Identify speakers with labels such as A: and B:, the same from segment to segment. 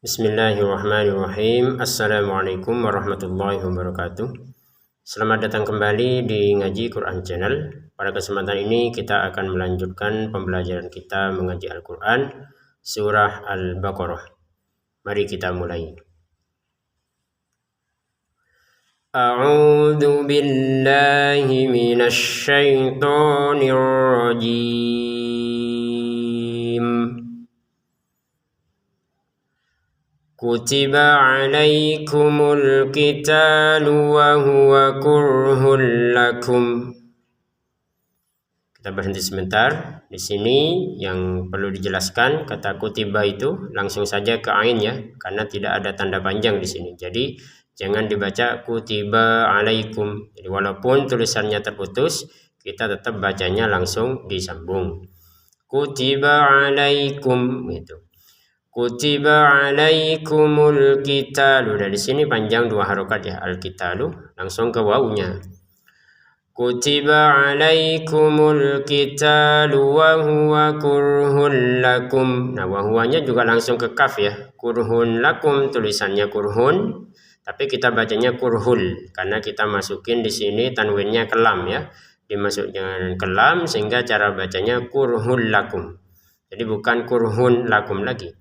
A: Bismillahirrahmanirrahim. Assalamualaikum warahmatullahi wabarakatuh. Selamat datang kembali di Ngaji Quran Channel. Pada kesempatan ini kita akan melanjutkan pembelajaran kita mengaji Al-Quran Surah Al-Baqarah. Mari kita mulai. A'udzu billahi minasy syaithanir rajim. Kutiba alaikumul qitalu wa huwa kurhul lakum. Kita berhenti sebentar. Di sini yang perlu dijelaskan, kata kutiba itu langsung saja ke ain ya, karena tidak ada tanda panjang di sini. Jadi jangan dibaca kutiba alaikum. Jadi walaupun tulisannya terputus, kita tetap bacanya langsung disambung. Kutiba alaikum gitu. Kutiba alaikumul qitalu. Dari sini panjang dua harokat ya, al-qitalu langsung ke wawunya. Kutiba alaikumul qitalu wa huwa kurhun lakum. Nah, wahuanya juga langsung ke kaf ya. Kurhun lakum, tulisannya kurhun, tapi kita bacanya kurhul karena kita masukin di sini tanwinnya ke lam ya. Dimasukkan ke lam sehingga cara bacanya kurhul lakum. Jadi bukan kurhun lakum lagi.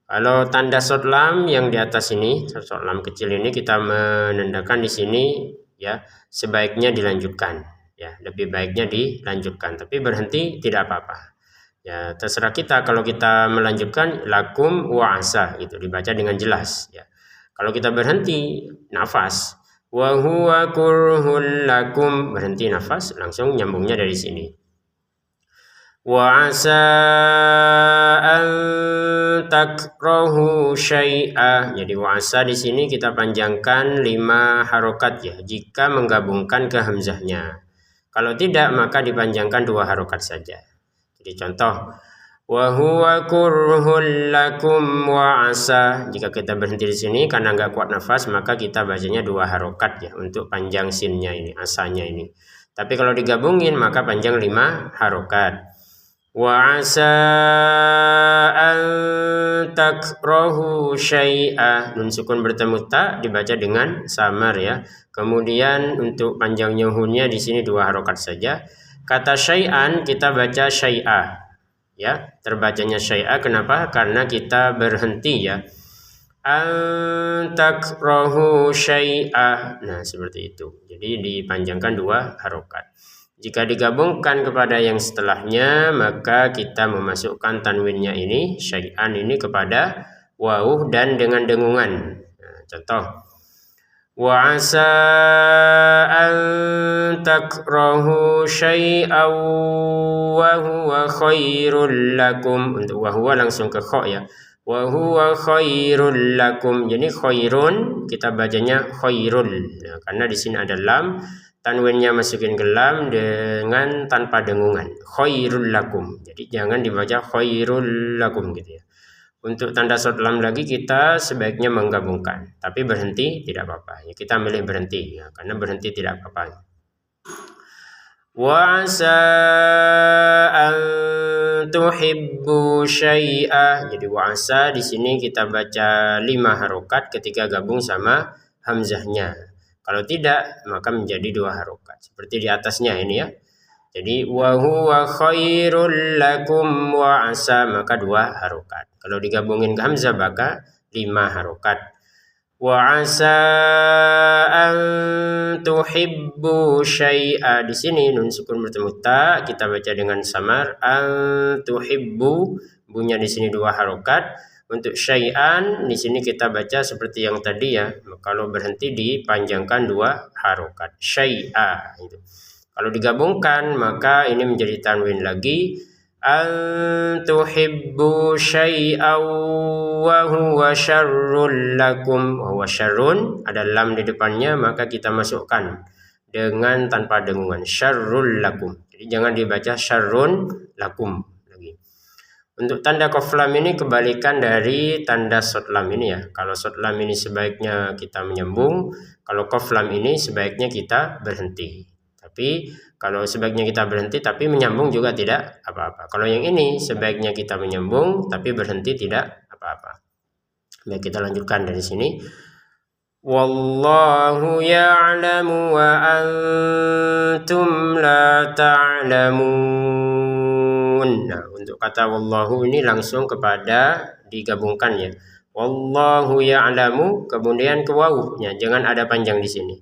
A: Kalau tanda short lam yang di atas ini, short lam kecil ini kita menandakan di sini ya, sebaiknya dilanjutkan ya, lebih baiknya dilanjutkan, tapi berhenti tidak apa-apa. Ya, terserah kita. Kalau kita melanjutkan lakum wa asa gitu, dibaca dengan jelas ya. Kalau kita berhenti nafas, wa huwa kurhul lakum, berhenti nafas, langsung nyambungnya dari sini. Wa asa an takrahu syai'a. Jadi wa asa di sini kita panjangkan 5 harokat ya, jika menggabungkan ke hamzahnya. Kalau tidak maka dipanjangkan 2 harokat saja. Jadi contoh, wa huwa kurhul lakum wa asa. Jika kita berhenti di sini karena nggak kuat nafas, maka kita bacanya 2 harokat ya untuk panjang sinnya ini, asanya ini. Tapi kalau digabungin maka panjang 5 harokat. Wa asa an takrahu syai'a. Nun sukun bertemu ta dibaca dengan samar ya. Kemudian untuk panjangnya hunnya di sini 2 harokat saja. Kata syai'an kita baca syai'a ya, terbacanya syai'a. Kenapa? Karena kita berhenti ya. An takrahu syai'a. Nah, seperti itu. Jadi dipanjangkan 2 harokat. Jika digabungkan kepada yang setelahnya, maka kita memasukkan tanwinnya ini, syai'an ini, kepada wawu dan dengan dengungan. Nah, contoh, wa asa an takrahu syai'an wa huwa khairul lakum. Untuk wa huwa langsung ke kha ya. Wa huwa khairul lakum. Jadi khairun kita bacanya khairul. Nah, karena di sini ada lam, tanwinnya masukin ke lam dengan tanpa dengungan, khairul lakum. Jadi jangan dibaca khairul lakum gitu ya. Untuk tanda short lam lagi kita sebaiknya menggabungkan, tapi berhenti tidak apa-apa ya, kita milih berhenti ya, karena berhenti tidak apa-apa. Wa asa an tuhibbu syai'a. Jadi wa asa di sini kita baca 5 harokat ketika gabung sama hamzahnya. Kalau tidak maka menjadi 2 harokat seperti di atasnya ini ya. Jadi wa huwa khairul lakum wa asa, maka 2 harokat. Kalau digabungin ke hamzah maka 5 harokat. Wa asa an tuhibbu syai'a. Di sini nun sukun bertemu ta kita baca dengan samar. An tuhibbu, bunyinya di sini 2 harokat. Untuk syai'an di sini kita baca seperti yang tadi ya. Kalau berhenti dipanjangkan 2 harokat. Syai'a itu. Kalau digabungkan maka ini menjadi tanwin lagi. An tuhibbu syai'an wa huwa syarrul lakum. Wa huwa syarrun, ada lam di depannya, maka kita masukkan dengan tanpa dengungan, syarrul lakum. Jadi jangan dibaca syarrun lakum. Untuk tanda qaf lam ini kebalikan dari tanda short lam ini ya. Kalau short lam ini sebaiknya kita menyambung, kalau qaf lam ini sebaiknya kita berhenti. Tapi kalau sebaiknya kita berhenti tapi menyambung juga tidak apa-apa. Kalau yang ini sebaiknya kita menyambung tapi berhenti tidak apa-apa. Baik, kita lanjutkan dari sini. Wallahu ya'lamu wa antum la ta'lamun. Nah, untuk kata wallahu ini langsung kepada digabungkan ya. Wallahu ya'lamu kemudian ke wawunya, jangan ada panjang di sini.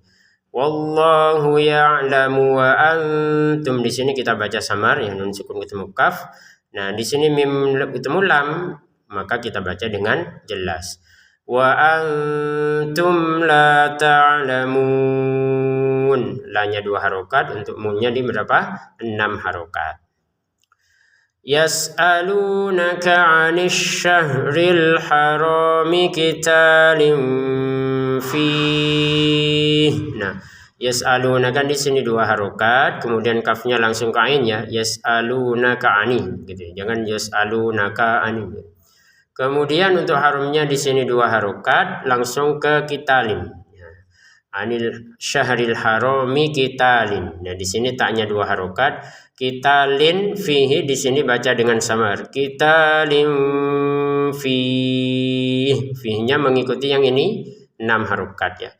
A: Wallahu ya'lamu wa antum, di sini kita baca samar ya, nun sukun ketemu kaf. Nah, di sini mim ketemu lam, maka kita baca dengan jelas. Wa antum la ta'lamun. La-nya 2 harokat, untuk mu-nya di berapa? 6 harokat. Yas'alunaka 'anil syahril harami qitalin fih. Nah, yas'alunaka di sini 2 harokat, kemudian kafnya langsung ke ain ya. Yas'alunaka 'ani gitu. Jangan yas'alunaka 'ani. Kemudian untuk harumnya di sini 2 harokat, langsung ke kitalin. Anil syahril harami kitalin. Nah, di sini taknya 2 harokat. Kitalin fihi di sini baca dengan samar. Kitalin fih. Fihnya mengikuti yang ini 6 harokat ya.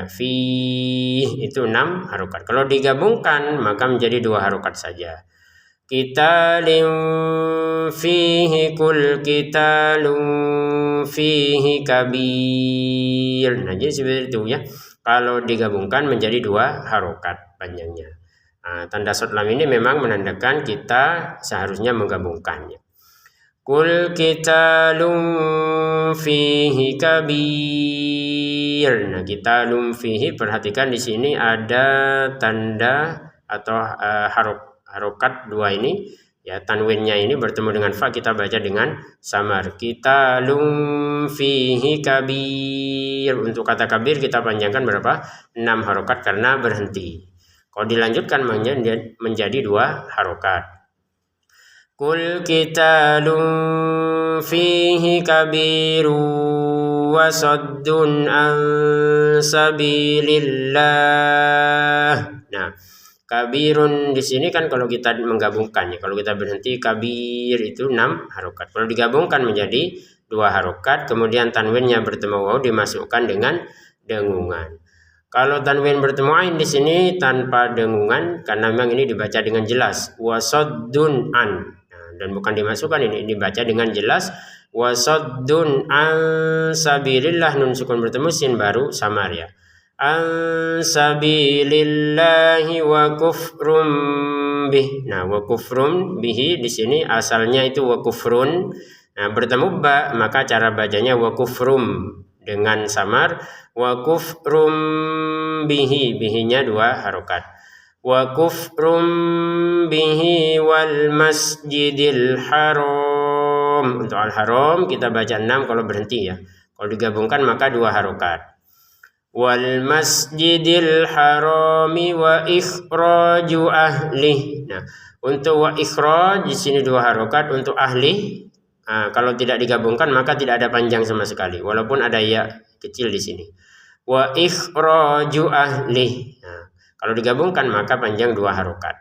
A: Fih itu 6 harokat. Kalau digabungkan maka menjadi 2 harokat saja. Kitalin fihi kul kitalun fihi kabir. Nah, jadi seperti itu ya. Kalau digabungkan menjadi 2 harokat panjangnya. Nah, tanda short lam ini memang menandakan kita seharusnya menggabungkannya. Kul kitalun fihi kabir. Nah, kitalun fihi, perhatikan di sini ada tanda atau harokat 2 ini ya, tanwinnya ini bertemu dengan fa, kita baca dengan samar. Kitalun fihi kabir. Untuk kata kabir kita panjangkan berapa? 6 harokat karena berhenti. Kalau dilanjutkan menjadi 2 harokat. Kul kitalun fihi kabiru wa saddun an sabilillah. Nah, kabirun di sini kan kalau kita menggabungkan ya, kalau kita berhenti kabir itu 6 harokat. Kalau digabungkan menjadi 2 harokat, kemudian tanwinnya bertemu waw dimasukkan dengan dengungan. Kalau tanwin bertemu ain di sini tanpa dengungan karena memang ini dibaca dengan jelas. Wasaddun an. Nah, dan bukan dimasukkan, ini dibaca dengan jelas. Wasaddun an sabilillah, nun sukun bertemu sin baru samar ya. An sabilillahi wa kufrum bih. Nah, wa kufrum bihi di sini asalnya itu wa kufrun. Nah, bertemu ba, maka cara bacanya wa kufrum dengan samar. Wa kufrum bihi, bihinya 2 harokat. Wa kufrum bihi wal masjidil haram. Untuk al haram kita baca 6 kalau berhenti ya. Kalau digabungkan maka 2 harokat. Wal masjidil harami wa ikhraju ahli. Nah, untuk wa ikhraj di sini 2 harokat, untuk ahli kalau tidak digabungkan maka tidak ada panjang sama sekali, walaupun ada ya kecil di sini. Wa ikhraju ahli. Nah, kalau digabungkan maka panjang 2 harokat.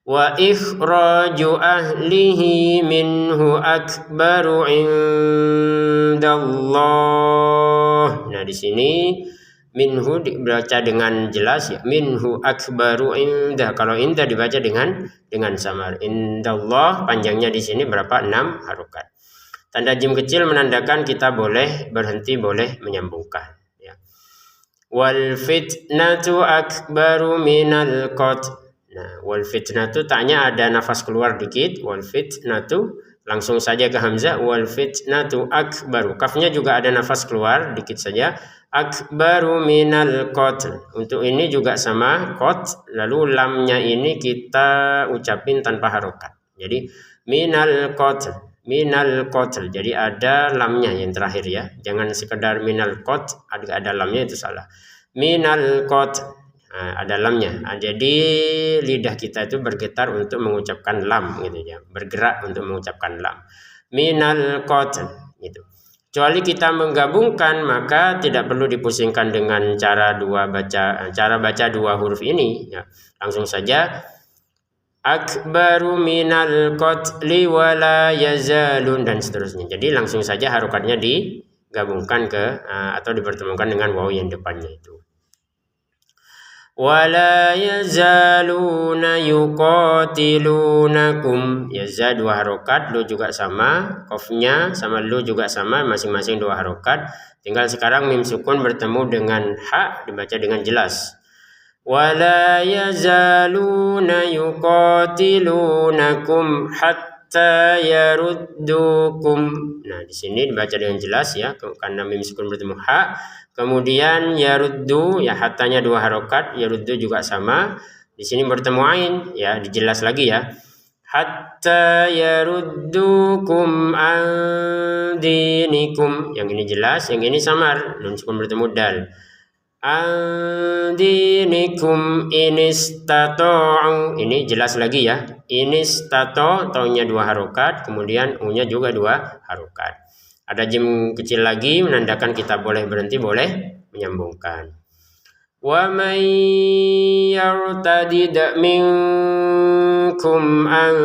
A: Wa ikhraju ahlihi minhu akbaru indallah. Nah, di sini minhu dibaca dengan jelas ya. Minhu akbaru indah. Kalau indah dibaca dengan samar. Indallah panjangnya di sini berapa? 6 harokat. Tanda jim kecil menandakan kita boleh berhenti, boleh menyambungkan ya. Wal fitnatu akbaru minal qatl. Nah, wal fitnatu taknya ada nafas keluar dikit. Wal fitnatu langsung saja ke hamzah. Wal fitnatu akbaru, kafnya juga ada nafas keluar dikit saja. Akbaru minal qatl. Untuk ini juga sama qatl, lalu lamnya ini kita ucapin tanpa harokat. Jadi minal qatl. Minal qatl, jadi ada lamnya yang terakhir ya, jangan sekedar minal qatl ada lamnya, itu salah. Minal qatl ada lamnya. Jadi lidah kita itu bergetar untuk mengucapkan lam gitu ya, bergerak untuk mengucapkan lam. Minal qatl gitu. Kecuali kita menggabungkan maka tidak perlu dipusingkan dengan cara baca 2 huruf ini ya. Langsung saja akbaru minal qatli wala yazalun, dan seterusnya. Jadi langsung saja harokatnya digabungkan atau dipertemukan dengan waw yang depannya itu. Wala yazaluna yuqatilunakum. Yaza dua harokat, lu juga sama, qafnya sama lu juga sama, masing-masing dua harokat. Tinggal sekarang mim sukun bertemu dengan ha, dibaca dengan jelas. Wala yazaluna yuqatilunakum hatta yaruddukum. Nah, di sini dibaca dengan jelas ya, karena mim sukun bertemu ha. Kemudian yaruddu, ya hatanya dua harokat, yaruddu juga sama. Di sini bertemu ain, ya dijelas lagi ya. Hatta yaruddukum an dinikum. Yang ini jelas, yang ini samar, nun sukun bertemu dal. Andinikum inistata'u, ini jelas lagi ya, inistato, taunya dua harokat, kemudian u-nya juga dua harokat. Ada jim kecil lagi menandakan kita boleh berhenti, boleh menyambungkan. Wa may yartadid minkum an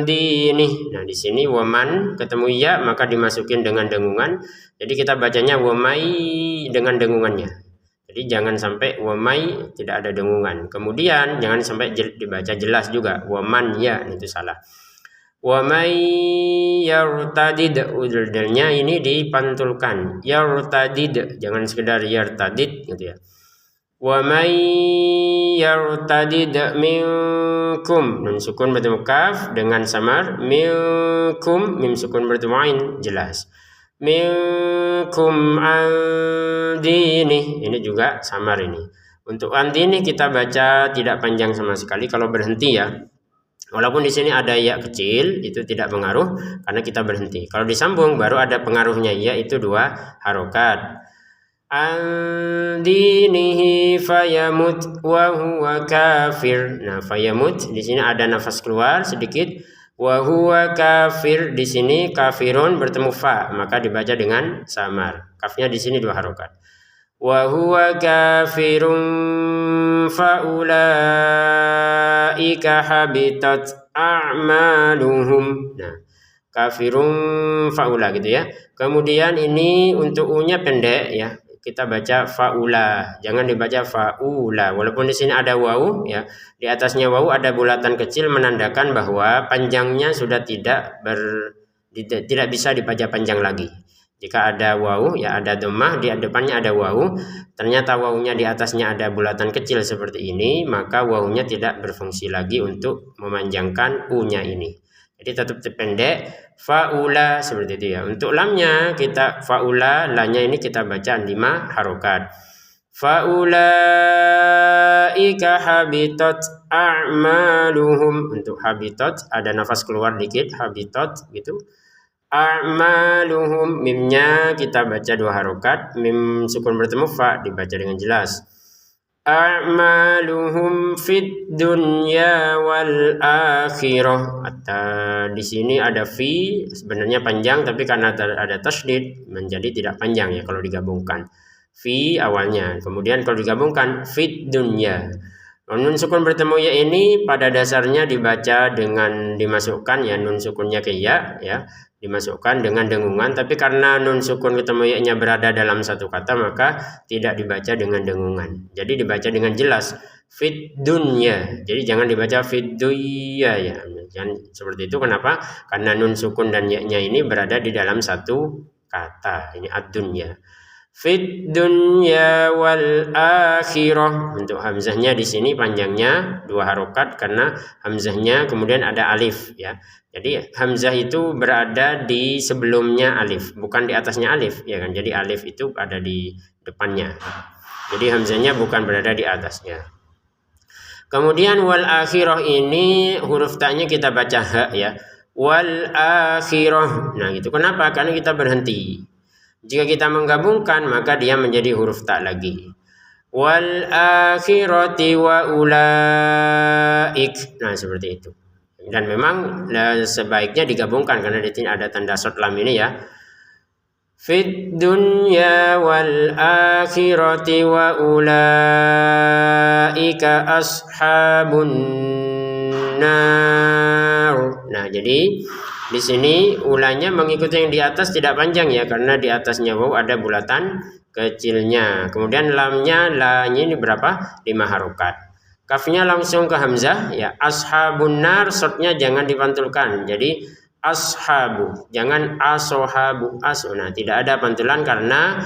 A: dinih. Nah, di sini waman ketemu ya maka dimasukin dengan dengungan. Jadi kita bacanya wamai dengan dengungannya. Jadi jangan sampai wamai tidak ada dengungan. Kemudian jangan sampai dibaca jelas juga. Waman ya, itu salah. Wamai yartadid, udurnya ini dipantulkan. Yartadid, jangan sekedar yartadid gitu ya. Wamai yartadid minkum, nun sukun bertemu kaf dengan samar, minkum mim sukun bertemu ain, jelas. Minkum andini, ini juga samar ini. Untuk andini kita baca tidak panjang sama sekali kalau berhenti ya. Walaupun di sini ada ya kecil, itu tidak pengaruh karena kita berhenti. Kalau disambung baru ada pengaruhnya, yaitu dua harokat. Andinihi fayamut wa huwa kafir. Nah, fayamut di sini ada nafas keluar sedikit. Wa huwa kafir, di sini kafirun bertemu fa, maka dibaca dengan samar. Kafnya di sini dua harokat. Wa huwa kafirun fa ulaika habitat a'maluhum. Nah, kafirun faula gitu ya. Kemudian ini untuk u-nya pendek ya. Kita baca faula, jangan dibaca faula. Walaupun di sini ada wawu ya, di atasnya wawu ada bulatan kecil menandakan bahwa panjangnya sudah tidak bisa dibaca panjang lagi. Jika ada wawu ya ada dhammah, di depannya ada wawu, ternyata wawunya di atasnya ada bulatan kecil seperti ini, maka wawunya tidak berfungsi lagi untuk memanjangkan u-nya ini. Jadi tetap pendek, faula seperti itu ya. Untuk lamnya kita faula, lanya ini kita baca 5 harokat. Faulaika habitat a'maluhum. Untuk habitat ada nafas keluar dikit, habitat gitu. A'maluhum, mimnya kita baca 2 harokat, mim sukun bertemu fa dibaca dengan jelas. A'maluhum fid dunya wal akhirah. Di sini ada fi, sebenarnya panjang tapi karena ada tasydid menjadi tidak panjang ya kalau digabungkan. Fi awalnya, kemudian kalau digabungkan fid dunya. Nun sukun bertemu ya ini pada dasarnya dibaca dengan dimasukkan ya nun sukunnya ke ya, dimasukkan dengan dengungan, tapi karena nun sukun ketemu ya-nya berada dalam satu kata maka tidak dibaca dengan dengungan. Jadi dibaca dengan jelas fit dunya. Jadi jangan dibaca fit duya ya. Jangan seperti itu. Kenapa? Karena nun sukun dan ya-nya ini berada di dalam satu kata. Ini ad-dunya. Fit dunya wal akhirah. Untuk hamzahnya di sini panjangnya 2 harokat karena hamzahnya kemudian ada alif ya. Jadi hamzah itu berada di sebelumnya alif, bukan di atasnya alif ya kan. Jadi alif itu ada di depannya. Jadi hamzahnya bukan berada di atasnya. Kemudian wal akhirah ini huruf ta-nya kita baca ha ya. Wal akhirah. Nah, itu kenapa? Karena kita berhenti. Jika kita menggabungkan maka dia menjadi huruf ta lagi. Wal akhirati wa ulaik. Nah, seperti itu. Dan memang sebaiknya digabungkan karena di sini ada tanda short lam ini ya. Fid dunya wal akhirati wa ulaika ashabun nar. Nah, jadi di sini ulanya mengikuti yang di atas tidak panjang ya, karena di atasnya waw ada bulatan kecilnya. Kemudian lamnya, la-nya ini berapa? 5 harokat. Kafnya langsung ke hamzah ya. Ashabun nar, shortnya jangan dipantulkan. Jadi ashabu, jangan asohabu aso. Nah, tidak ada pantulan karena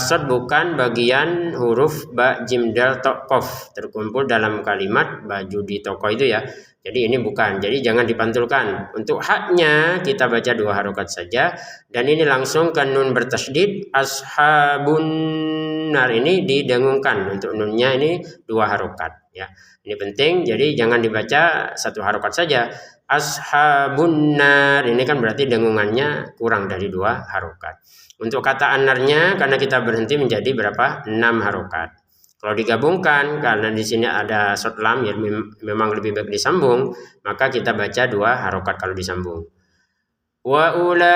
A: short bukan bagian huruf ba, jim, dal, to, kof terkumpul dalam kalimat baju di toko itu ya. Jadi ini bukan, jadi jangan dipantulkan. Untuk haknya kita baca 2 harokat saja. Dan ini langsung ke nun bertasydid. Ashabun nar ini didengungkan. Untuk nunnya ini 2 harokat ya. Ini penting, jadi jangan dibaca 1 harokat saja. Ashabun nar ini kan berarti dengungannya kurang dari 2 harokat. Untuk kata anarnya karena kita berhenti menjadi berapa? 6 harokat. Kalau digabungkan karena di sini ada short lam ya, memang lebih baik disambung, maka kita baca 2 harokat kalau disambung. Wa ulaika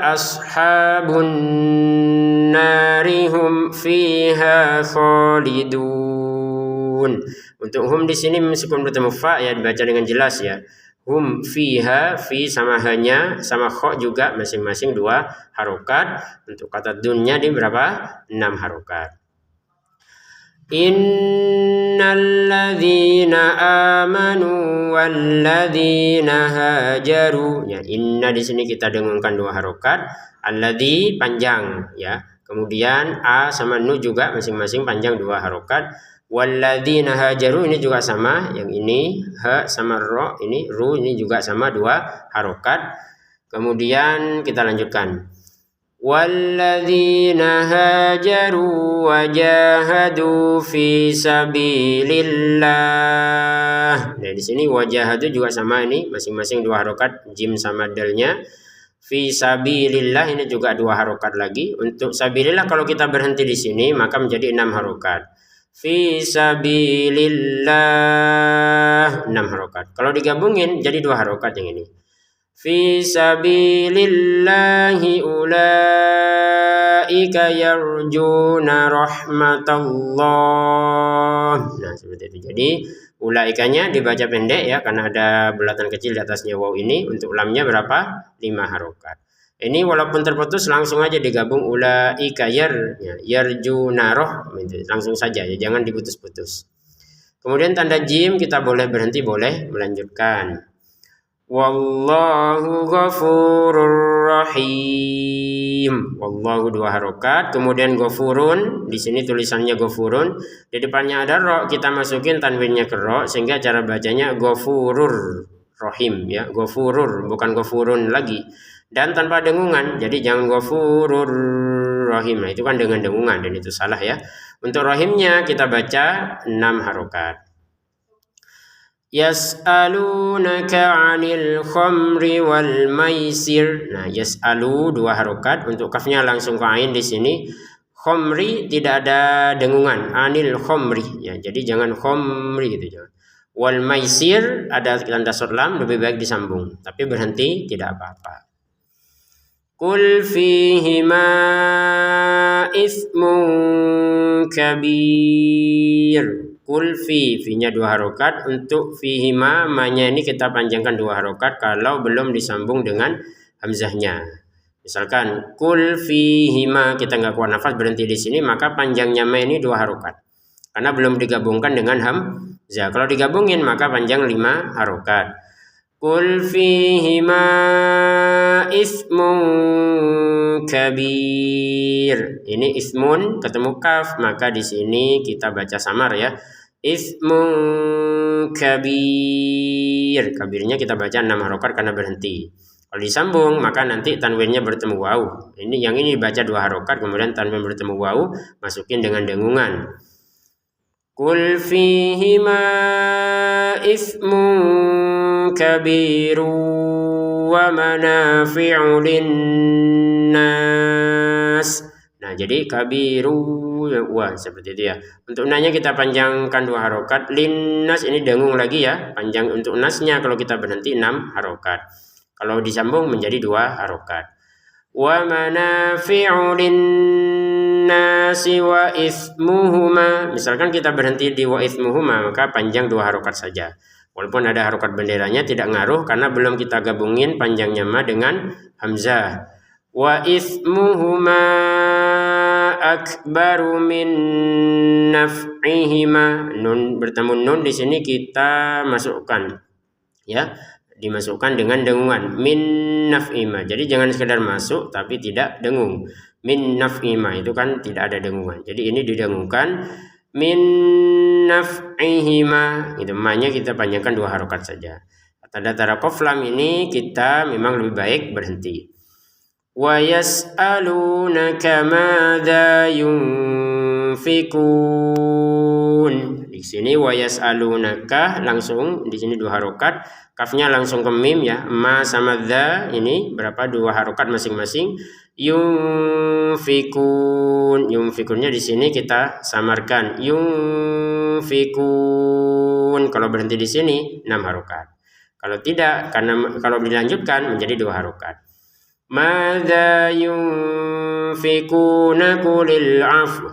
A: ashabun narihum fiha khalidun. Untuk hum di sini meskipun bertemu fa ya dibaca dengan jelas ya. Hum fiha, fi sama hanya sama kho juga masing-masing 2 harokat. Untuk kata dunnya di berapa? 6 harokat. Innalladzina amanu walladzina hajaru. Ya, inna di sini kita dengungkan 2 harokat. Alladzi panjang ya. Kemudian a sama nu juga masing-masing panjang 2 harokat. Walladzina hajaru ini juga sama. Yang ini ha sama ro, ini ru ini juga sama 2 harokat. Kemudian kita lanjutkan. Walladzina hajaru wajahadu fi sabilillah. Nah, di sini wajahadu juga sama ini masing-masing 2 harokat, jim sama dalnya. Fi sabilillah ini juga 2 harokat lagi. Untuk sabilillah kalau kita berhenti di sini maka menjadi 6 harokat. Fi sabilillah 6 harokat. Kalau digabungin jadi 2 harokat yang ini. Fi sabilillahi ulaika yarjuna rahmatallah. Nah, seperti itu. Jadi ulaikanya dibaca pendek ya karena ada bulatan kecil di atasnya waw ini. Untuk lamnya berapa? 5 harokat. Ini walaupun terputus langsung aja digabung ulaika yarjuna langsung saja ya, jangan diputus-putus. Kemudian tanda jim kita boleh berhenti, boleh melanjutkan. Wallahu ghafurur rahim. Wallahu 2 harokat. Kemudian ghafurun. Di sini tulisannya ghafurun. Di depannya ada ro, kita masukin tanwinnya ke ro sehingga cara bacanya ghafurur rahim ya. Ghafurur bukan ghafurun lagi. Dan tanpa dengungan. Jadi jangan ghafurur rahim. Nah, itu kan dengan dengungan dan itu salah ya. Untuk rahimnya kita baca 6 harokat. Yas'alunaka 'anil khamri wal maisir. Nah, yas'alu 2 harokat. Untuk kafnya langsung ke ain di sini. Khamri tidak ada dengungan. Anil khamri ya. Jadi jangan khamri gitu jangan. Wal maisir ada tanda short lam, lebih baik disambung. Tapi berhenti tidak apa-apa. Qul fihima ismun kabir. Kul fi-nya 2 harokat. Untuk fihima ma-nya ini kita panjangkan 2 harokat kalau belum disambung dengan hamzahnya. Misalkan kul fihima kita nggak kuat nafas berhenti di sini maka panjangnya ma ini 2 harokat karena belum digabungkan dengan hamzah. Kalau digabungin maka panjang 5 harokat. Kul fihima ismun kabir. Ini ismun ketemu kaf maka di sini kita baca samar ya. Ismun kabir. Kabirnya kita baca 6 harokat karena berhenti. Kalau disambung maka nanti tanwinnya bertemu waw. Ini yang ini baca 2 harokat kemudian tanwin bertemu waw masukin dengan dengungan. Kul fihima ismun kabiru wa manafi'u linnas. Nah, jadi kabiru wah seperti itu ya. Untuk nanya kita panjangkan 2 harokat. Linnas ini dengung lagi ya. Panjang untuk nasnya kalau kita berhenti 6 harokat. Kalau disambung menjadi 2 harokat. Wa manafi'u linnas nasi wa ismuhuma. Misalkan kita berhenti di wa ismuhuma, maka panjang 2 harokat saja. Walaupun ada harokat benderanya tidak ngaruh karena belum kita gabungin panjangnya ma dengan hamzah. Wa ismuhuma akbaru min naf'ihima. Nun bertemu nun di sini kita masukkan, ya, dimasukkan dengan dengungan min naf'ihima. Jadi jangan sekedar masuk tapi tidak dengung. Min naf'ihima itu kan tidak ada dengungan. Jadi ini didengungkan min naf'ihima. Itu ma-nya kita panjangkan 2 harokat saja. Tanda qaf lam ini kita memang lebih baik berhenti. Wa yas'alunaka madza yunfikun. Di sini wa yas'alunaka langsung di sini 2 harokat, kafnya langsung ke mim, ya. Ma sama dza ini berapa 2 harokat masing-masing. Yunfikun. Yunfikunnya di sini kita samarkan yunfikun. Kalau berhenti di sini 6 harokat. Kalau tidak, karena kalau dilanjutkan menjadi 2 harokat. Madza yunfikuna kulil afw.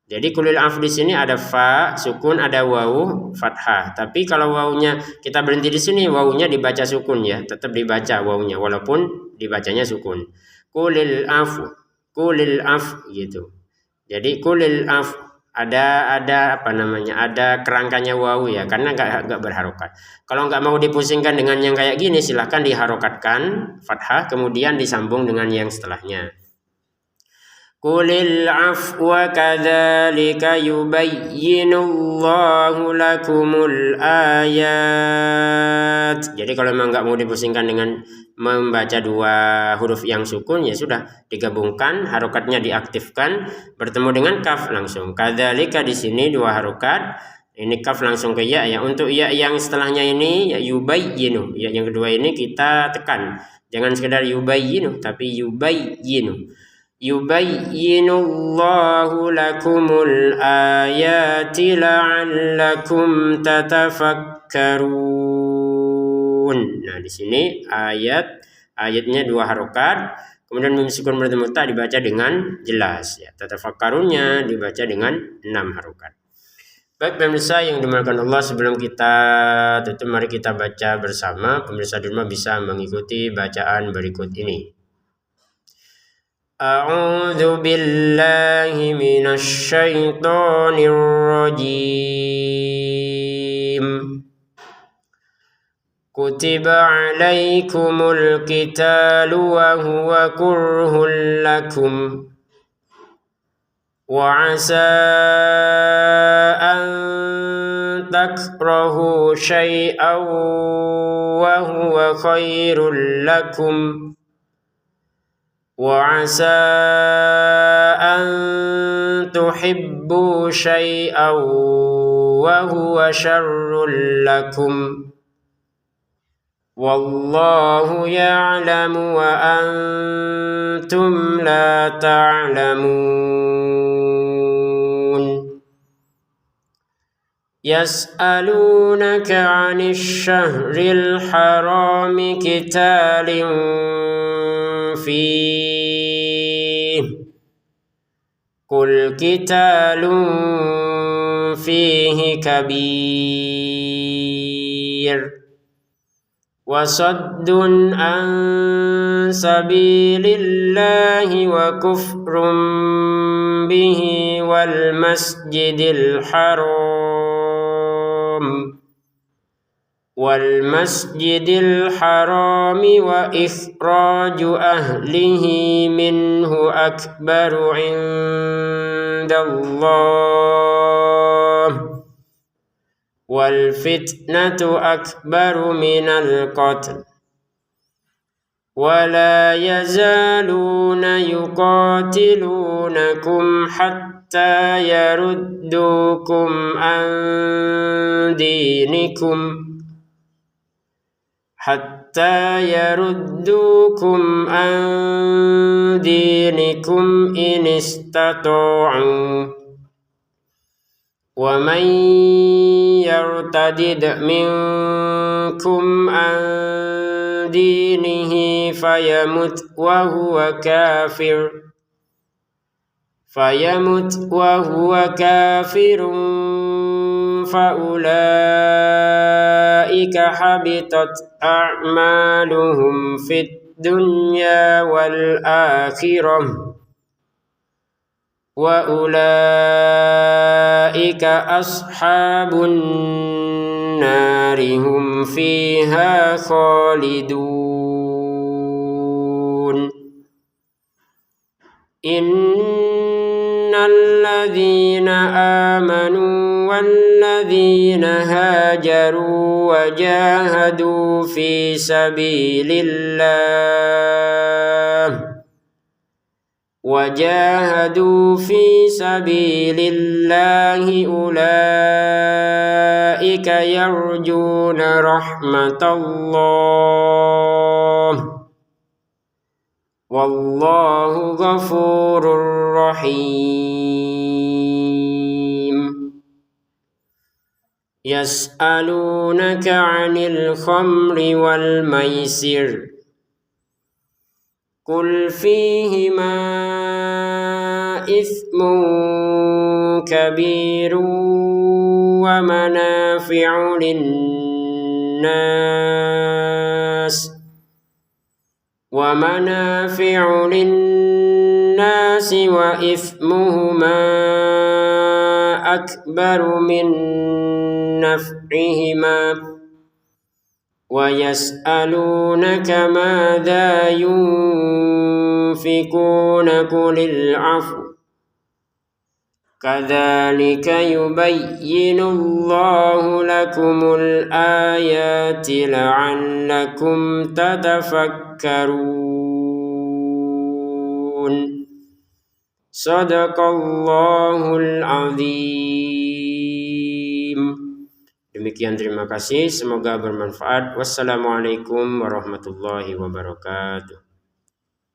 A: Jadi kulil afw di sini ada fa sukun, ada wawu fathah. Tapi kalau wawunya kita berhenti di sini, wawunya dibaca sukun, ya, tetap dibaca wawunya walaupun dibacanya sukun. Kulil afw gitu. Jadi kulil afw ada apa namanya, ada kerangkanya wawu, ya, karena enggak berharokat. Kalau enggak mau dipusingkan dengan yang kayak gini, silahkan diharokatkan fathah kemudian disambung dengan yang setelahnya. Qulil afwa kadzalika yubayyinullahu lakumul ayat. Jadi kalau memang enggak mau dipusingkan dengan membaca 2 huruf yang sukun, ya sudah digabungkan, harokatnya diaktifkan, bertemu dengan kaf langsung. Kadzalika di sini 2 harokat, ini kaf langsung ke ya, ya. Untuk ya yang setelahnya ini ya yubayyinu, ya yang kedua ini kita tekan. Jangan sekedar yubayyinu tapi yubayyinu. Yubayyinullahu lakumul ayati la'allakum tatafakkarun. Nah, di sini ayatnya 2 harokat, kemudian mim sukun bertemu ta dibaca dengan jelas, ya. Tatafakkarunnya dibaca dengan 6 harokat. Baik pemirsa yang dimuliakan Allah, sebelum kita tutup mari kita baca bersama. Pemirsa di rumah bisa mengikuti bacaan berikut ini. A'udzu billahi minasy syaithanir rajim. Kutiba 'alaikumul qitalu wa huwa kurhul lakum wa 'asa an takrahu syai'an wa huwa khairul lakum wa 'asa an tuhibbu syai'an wa huwa syarrul lakum wallahu ya'lamu wa antum la ta'lamun. Yas'alunaka 'anil syahril harami qitalin fihi qul qitalun fihi kabir wa saddun an sabilillahi wa kufrun bihi wal masjidil haram wa ikhraju ahlihi minhu akbaru indallah wal fitnatu akbaru minal qatl wa la yazaluna yuqatilunakum hatta yaruddukum an dinikum in istata'u wa man yartadid minkum an dinihi fayamut wa huwa kafir فيمت وهو كافر فأولئك حبطت أعمالهم في الدنيا والآخرة وأولئك أصحاب النار هم فيها خالدون إن الذين آمنوا والذين هاجروا وجاهدوا في سبيل الله أولئك يرجون رحمة الله والله غفور رحيم يسألونك عن الخمر والميسر قل فيهما إثم كبير ومنافع للناس وإثمهما أكبر من نفعهما ويسألونك ماذا ينفقون قل العفو كذلك يبين الله لكم الآيات لعلكم تتفكرون صدق الله العظيم. Demikian, terima kasih, semoga bermanfaat. Wassalamualaikum warahmatullahi wabarakatuh.